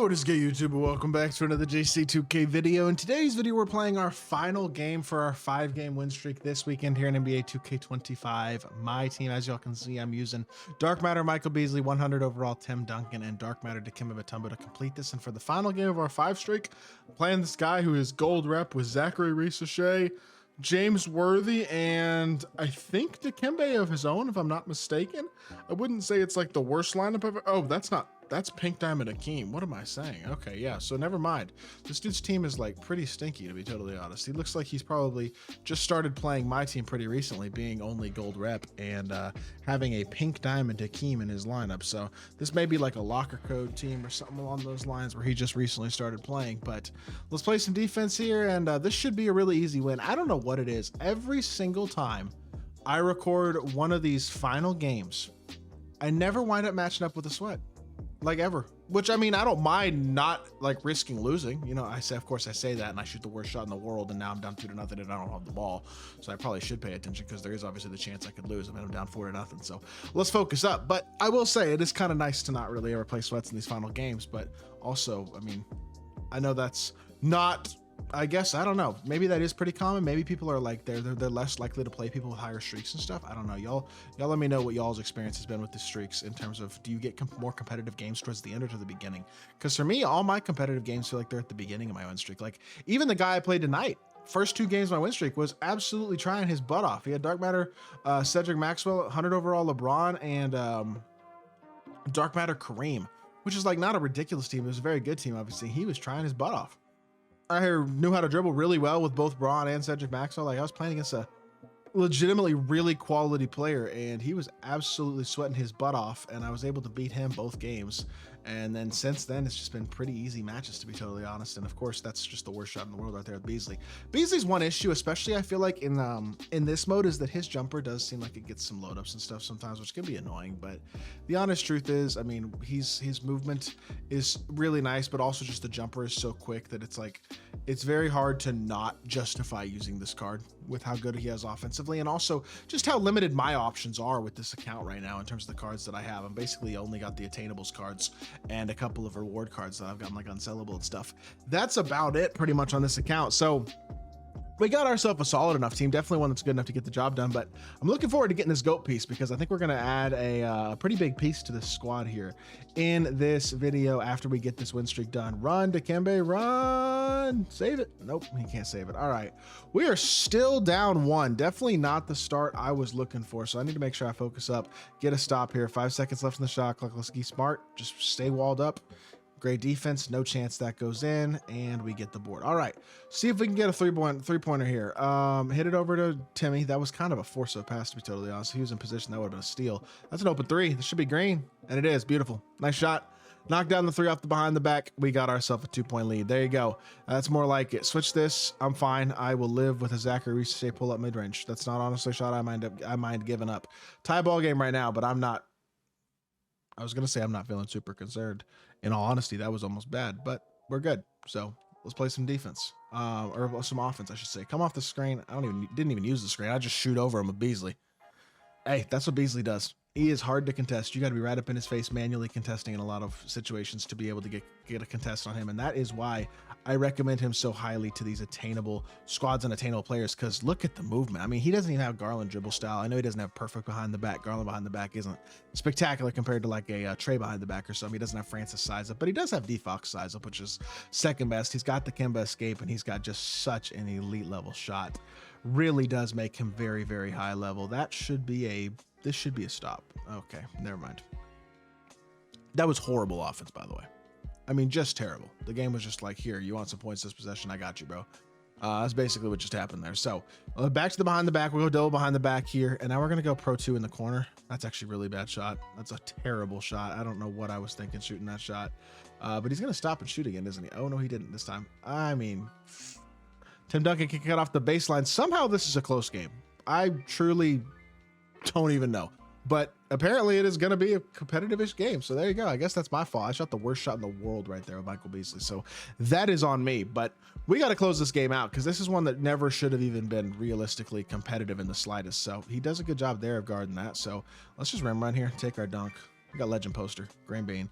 What is good, YouTube? Welcome back to another JC2K video. In today's video, we're playing our final game for our 5-game win streak this weekend here in NBA 2K25 MyTEAM. As y'all can see, I'm using Dark Matter Michael Beasley, 100 overall Tim Duncan, and Dark Matter Dikembe Mutombo to complete this. And for the final game of our 5 streak, I'm playing this guy who is gold rep with Zachary Reese-Shea, James Worthy, and I think Dikembe of his own, if I'm not mistaken. I wouldn't say it's like the worst lineup ever. Oh, that's Pink Diamond Akeem. What am I saying? Okay, yeah, so never mind. This dude's team is like pretty stinky, to be totally honest. He looks like he's probably just started playing my team pretty recently, being only gold rep and having a Pink Diamond Akeem in his lineup. So this may be like a locker code team or something along those lines where he just recently started playing. But let's play some defense here, and this should be a really easy win. I don't know what it is. Every single time I record one of these final games, I never wind up matching up with a sweat. Like ever, which I mean, I don't mind not like risking losing. You know, of course I say that and I shoot the worst shot in the world and now I'm down 2-0 and I don't have the ball. So I probably should pay attention because there is obviously the chance I could lose. I mean, I'm down 4-0. So let's focus up. But I will say it is kind of nice to not really ever play sweats in these final games. But also, I mean, I know that's not, I guess, I don't know. Maybe that is pretty common. Maybe people are like, they're less likely to play people with higher streaks and stuff. I don't know. Y'all let me know what y'all's experience has been with the streaks in terms of, do you get more competitive games towards the end or to the beginning? Because for me, all my competitive games feel like they're at the beginning of my win streak. Like even the guy I played tonight, first 2 games of my win streak was absolutely trying his butt off. He had Dark Matter, Cedric, MAXWELL, 100 overall LeBron, and Dark Matter Kareem, which is like not a ridiculous team. It was a very good team, obviously. He was trying his butt off. I knew how to dribble really well with both Braun and Cedric Maxwell. Like I was playing against a legitimately really quality player and he was absolutely sweating his butt off and I was able to beat him both games. And then since then, it's just been pretty easy matches, to be totally honest. And of course, that's just the worst shot in the world right there with Beasley. Beasley's one issue, especially I feel like in this mode, is that his jumper does seem like it gets some load ups and stuff sometimes, which can be annoying. But the honest truth is, I mean, his movement is really nice, but also just the jumper is so quick that it's like, it's very hard to not justify using this card with how good he has offensively. And also just how limited my options are with this account right now in terms of the cards that I have. I'm basically only got the attainables cards and a couple of reward cards that I've gotten like unsellable and stuff. That's about it pretty much on this account. So we got ourselves a solid enough team, definitely one that's good enough to get the job done, but I'm looking forward to getting this GOAT piece because I think we're going to add a pretty big piece to this squad here in this video after we get this win streak done. Run, Dikembe, run, save it. Nope, he can't save it. All right, we are still down 1. Definitely not the start I was looking for, so I need to make sure I focus up, get a stop here. 5 seconds left in the shot clock. Let's be smart, just stay walled up. Great defense, no chance that goes in, and we get the board. All right, see if we can get a three-pointer here. Hit it over to Timmy. That was kind of a force of pass, to be totally honest. If he was in position, that would have been a steal. That's an open 3. This should be green, and it is. Beautiful. Nice shot. Knock down the 3 off the behind the back. We got ourselves a 2-point lead. There you go. That's more like it. Switch this. I'm fine. I will live with a Zachary Reese-Shea pull-up mid-range. That's not honestly a shot I mind giving up. Tie ball game right now, but I'm not. I was going to say I'm not feeling super concerned. In all honesty, that was almost bad, but we're good. So let's play some defense, or some offense, I should say. Come off the screen. Didn't even use the screen. I just shoot over him with Beasley. Hey, that's what Beasley does. He is hard to contest. You got to be right up in his face, manually contesting in a lot of situations to be able to get a contest on him. And that is why I recommend him so highly to these attainable squads and attainable players, because look at the movement. I mean, he doesn't even have Garland dribble style. I know he doesn't have perfect behind the back. Garland behind the back isn't spectacular compared to like a Trey behind the back or something. He doesn't have Francis size up, but he does have D-Fox size up, which is second best. He's got the Kemba escape, and he's got just such an elite level shot. Really does make him very, very high level. This should be a stop. Okay, never mind. That was horrible offense, by the way. I mean, just terrible. The game was just like, here, you want some points this possession? I got you, bro. That's basically what just happened there. So back to the behind the back. We'll go double behind the back here. And now we're going to go pro 2 in the corner. That's actually a really bad shot. That's a terrible shot. I don't know what I was thinking shooting that shot. But he's going to stop and shoot again, isn't he? Oh, no, he didn't this time. I mean, Tim Duncan can cut off the baseline. Somehow this is a close game. I truly don't even know. But apparently it is going to be a competitive-ish game. So there you go. I guess that's my fault. I shot the worst shot in the world right there with Michael Beasley. So that is on me. But we got to close this game out because this is one that never should have even been realistically competitive in the slightest. So he does a good job there of guarding that. So let's just rim run here, take our dunk. We got legend poster, Green Bean.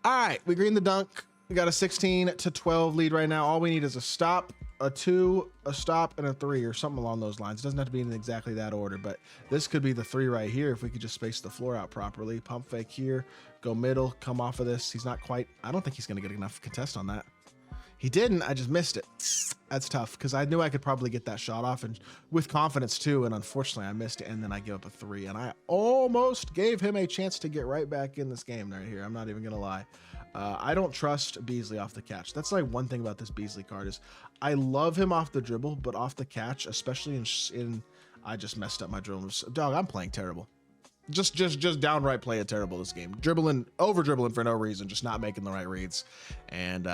All right, we green the dunk. We got a 16-12 lead right now. All we need is a stop, a 2, a stop, and a 3, or something along those lines. It doesn't have to be in exactly that order, but this could be the 3 right here if we could just space the floor out properly. Pump fake here, go middle, come off of this. He's not quite, I don't think he's going to get enough contest on that. He didn't, I just missed it. That's tough, because I knew I could probably get that shot off, and with confidence too, and unfortunately I missed it, and then I give up a 3, and I almost gave him a chance to get right back in this game right here. I'm not even going to lie. I don't trust Beasley off the catch. That's like one thing about this Beasley card is I love him off the dribble, but off the catch, especially in I just messed up my dribble. Dog, I'm playing terrible. Just downright playing terrible this game. Over dribbling for no reason, just not making the right reads. And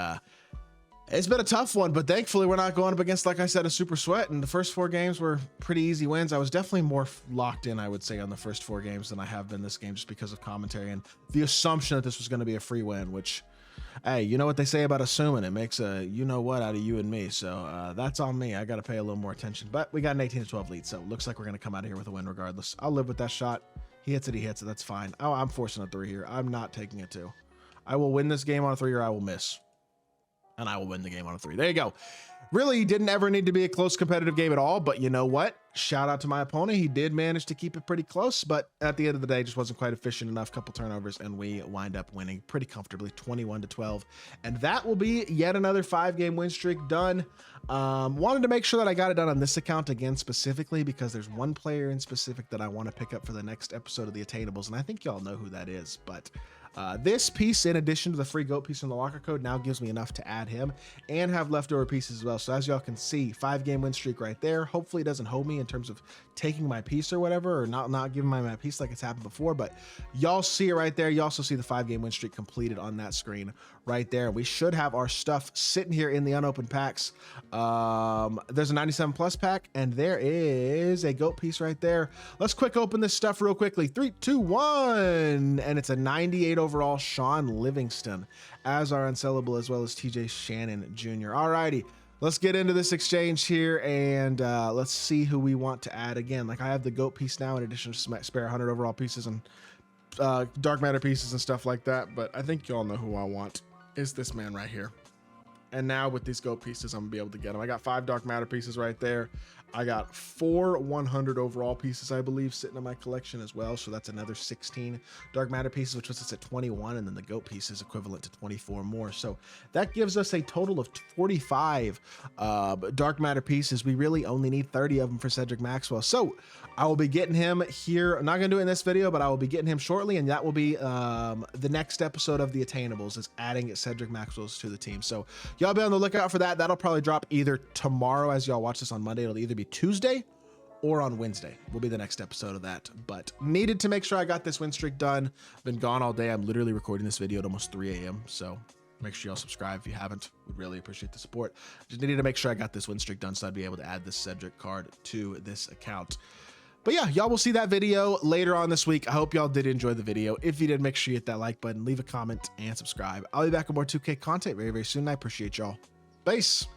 it's been a tough one, but thankfully we're not going up against, like I said, a super sweat. And the first 4 games were pretty easy wins. I was definitely more locked in, I would say, on the first 4 games than I have been this game, just because of commentary and the assumption that this was going to be a free win, which, hey, you know what they say about assuming? It makes a you-know-what out of you and me. So that's on me. I got to pay a little more attention. But we got an 18-12 lead, so it looks like we're going to come out of here with a win regardless. I'll live with that shot. He hits it, he hits it. That's fine. Oh, I'm forcing a 3 here. I'm not taking a 2. I will win this game on a 3 or I will miss. And I will win the game on a 3. There you go. Really didn't ever need to be a close competitive game at all, but you know what? Shout out to my opponent. He did manage to keep it pretty close, but at the end of the day, just wasn't quite efficient enough. Couple turnovers, and we wind up winning pretty comfortably, 21-12. And that will be yet another 5-game win streak done. Wanted to make sure that I got it done on this account again specifically, because there's one player in specific that I want to pick up for the next episode of the Attainables, and I think y'all know who that is, but this piece, in addition to the free GOAT piece in the locker code, now gives me enough to add him and have leftover pieces as well. So as y'all can see, 5-game win streak right there. Hopefully it doesn't hold me in terms of taking my piece or whatever, or not giving my piece like it's happened before, but y'all see it right there. You also see the 5-game win streak completed on that screen right there. We should have our stuff sitting here in the unopened packs. There's a 97 plus pack, and there is a GOAT piece right there. Let's quick open this stuff real quickly. 3, 2, 1, and it's a 98 overall Sean Livingston as our unsellable, as well as TJ Shannon Jr. Alrighty, let's get into this exchange here, and let's see who we want to add. Again, like, I have the GOAT piece now in addition to some spare 100 overall pieces and dark matter pieces and stuff like that, but I think y'all know who I want. Is this man right here. And now with these GOAT pieces, I'm gonna be able to get them. I got 5 dark matter pieces right there. I got 4 100 overall pieces, I believe, sitting in my collection as well. So that's another 16 dark matter pieces, which puts us at 21. And then the GOAT piece is equivalent to 24 more. So that gives us a total of 45 dark matter pieces. We really only need 30 of them for Cedric Maxwell. So I will be getting him here. I'm not gonna do it in this video, but I will be getting him shortly. And that will be the next episode of the Attainables, is adding Cedric Maxwell's to the team. So y'all be on the lookout for that. That'll probably drop either tomorrow, as y'all watch this on Monday. It'll either be Tuesday or on Wednesday will be the next episode of that. But needed to make sure I got this win streak done. Been gone all day. I'm literally recording this video at almost 3 a.m. So make sure y'all subscribe if you haven't. Would really appreciate the support. Just needed to make sure I got this win streak done so I'd be able to add this Cedric card to this account. But yeah, y'all will see that video later on this week. I hope y'all did enjoy the video. If you did, make sure you hit that like button, leave a comment, and subscribe. I'll be back with more 2K content very, very soon. I appreciate y'all. Peace.